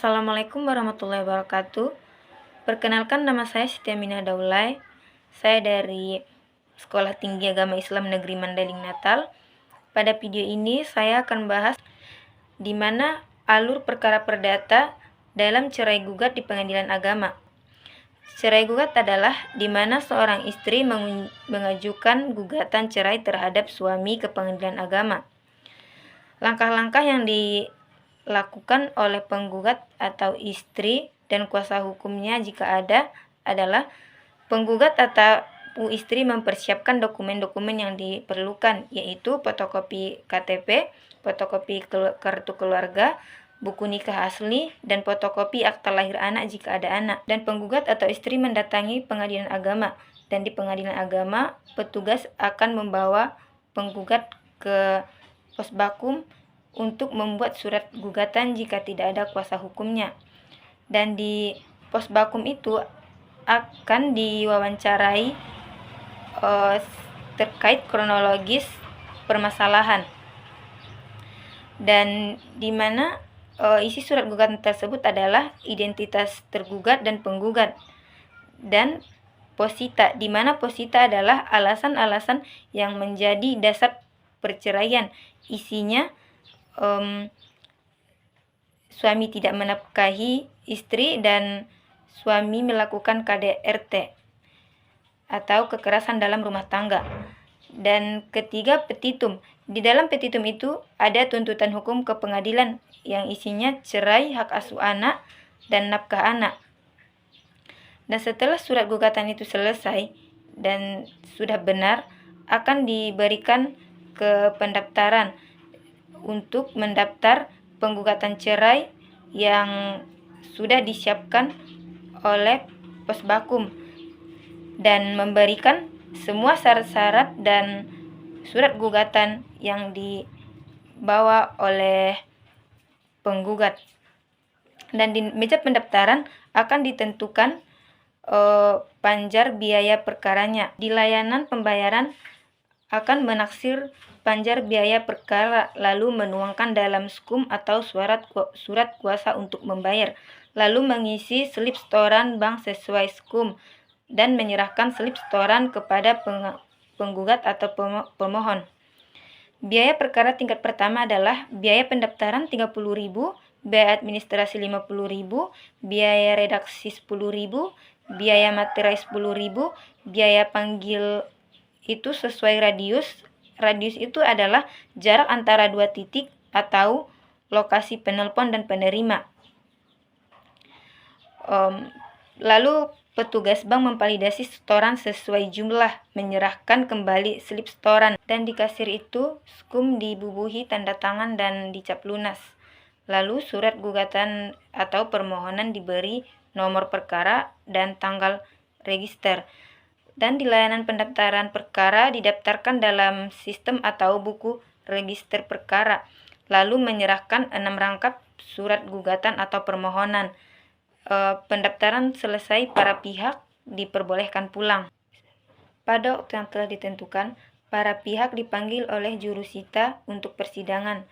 Assalamualaikum warahmatullahi wabarakatuh. Perkenalkan, nama saya Siti Aminah Daulay. Saya dari Sekolah Tinggi Agama Islam Negeri Mandailing Natal. Pada video ini saya akan bahas di mana alur perkara perdata dalam cerai gugat di pengadilan agama. Cerai gugat adalah di mana seorang istri mengajukan gugatan cerai terhadap suami ke pengadilan agama. Langkah-langkah yang dilakukan oleh penggugat atau istri dan kuasa hukumnya jika ada adalah penggugat atau istri mempersiapkan dokumen-dokumen yang diperlukan, yaitu fotokopi KTP, fotokopi kartu keluarga, buku nikah asli, dan fotokopi akta lahir anak jika ada anak. Dan penggugat atau istri mendatangi pengadilan agama, dan di pengadilan agama petugas akan membawa penggugat ke Posbakum untuk membuat surat gugatan jika tidak ada kuasa hukumnya. Dan di Posbakum itu akan diwawancarai terkait kronologis permasalahan, dan di mana isi surat gugatan tersebut adalah identitas tergugat dan penggugat, dan posita, di mana posita adalah alasan-alasan yang menjadi dasar perceraian. Isinya suami tidak menafkahi istri dan suami melakukan KDRT atau kekerasan dalam rumah tangga. Dan ketiga, petitum. Di dalam petitum itu ada tuntutan hukum ke pengadilan yang isinya cerai, hak asuh anak, dan nafkah anak. Dan setelah surat gugatan itu selesai dan sudah benar, akan diberikan ke pendaftaran untuk mendaftar penggugatan cerai yang sudah disiapkan oleh Posbakum dan memberikan semua syarat-syarat dan surat gugatan yang dibawa oleh penggugat. Dan di meja pendaftaran akan ditentukan panjar biaya perkaranya. Di layanan pembayaran akan menaksir panjar biaya perkara, lalu menuangkan dalam skum atau surat kuasa untuk membayar, lalu mengisi slip setoran bank sesuai skum, dan menyerahkan slip setoran kepada penggugat atau pemohon. Biaya perkara tingkat pertama adalah biaya pendaftaran 30.000, biaya administrasi 50.000, biaya redaksi 10.000, biaya materai 10.000, biaya panggil itu sesuai radius. Radius itu adalah jarak antara dua titik atau lokasi penelpon dan penerima. Lalu petugas bank memvalidasi setoran sesuai jumlah, menyerahkan kembali slip setoran, dan di kasir itu skum dibubuhi tanda tangan dan dicap lunas. Lalu surat gugatan atau permohonan diberi nomor perkara dan tanggal register. Dan di layanan pendaftaran perkara didaftarkan dalam sistem atau buku register perkara, lalu menyerahkan 6 rangkap surat gugatan atau permohonan. Pendaftaran selesai, para pihak diperbolehkan pulang. Pada waktu yang telah ditentukan, para pihak dipanggil oleh jurusita untuk persidangan.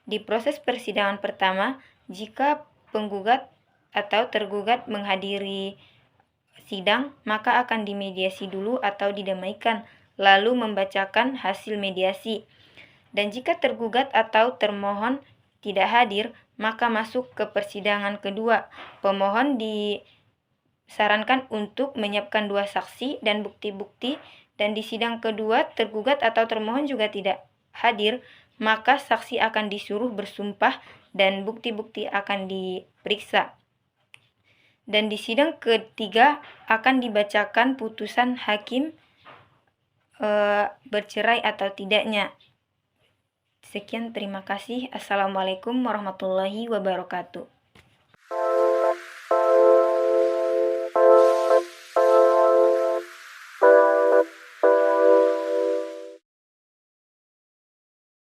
Di proses persidangan pertama, jika penggugat atau tergugat menghadiri sidang, maka akan dimediasi dulu atau didamaikan, lalu membacakan hasil mediasi. Dan jika tergugat atau termohon tidak hadir, maka masuk ke persidangan kedua. Pemohon disarankan untuk menyiapkan 2 saksi dan bukti-bukti, dan di sidang kedua tergugat atau termohon juga tidak hadir, maka saksi akan disuruh bersumpah dan bukti-bukti akan diperiksa. Dan di sidang ketiga akan dibacakan putusan hakim bercerai atau tidaknya. Sekian, terima kasih. Assalamualaikum warahmatullahi wabarakatuh.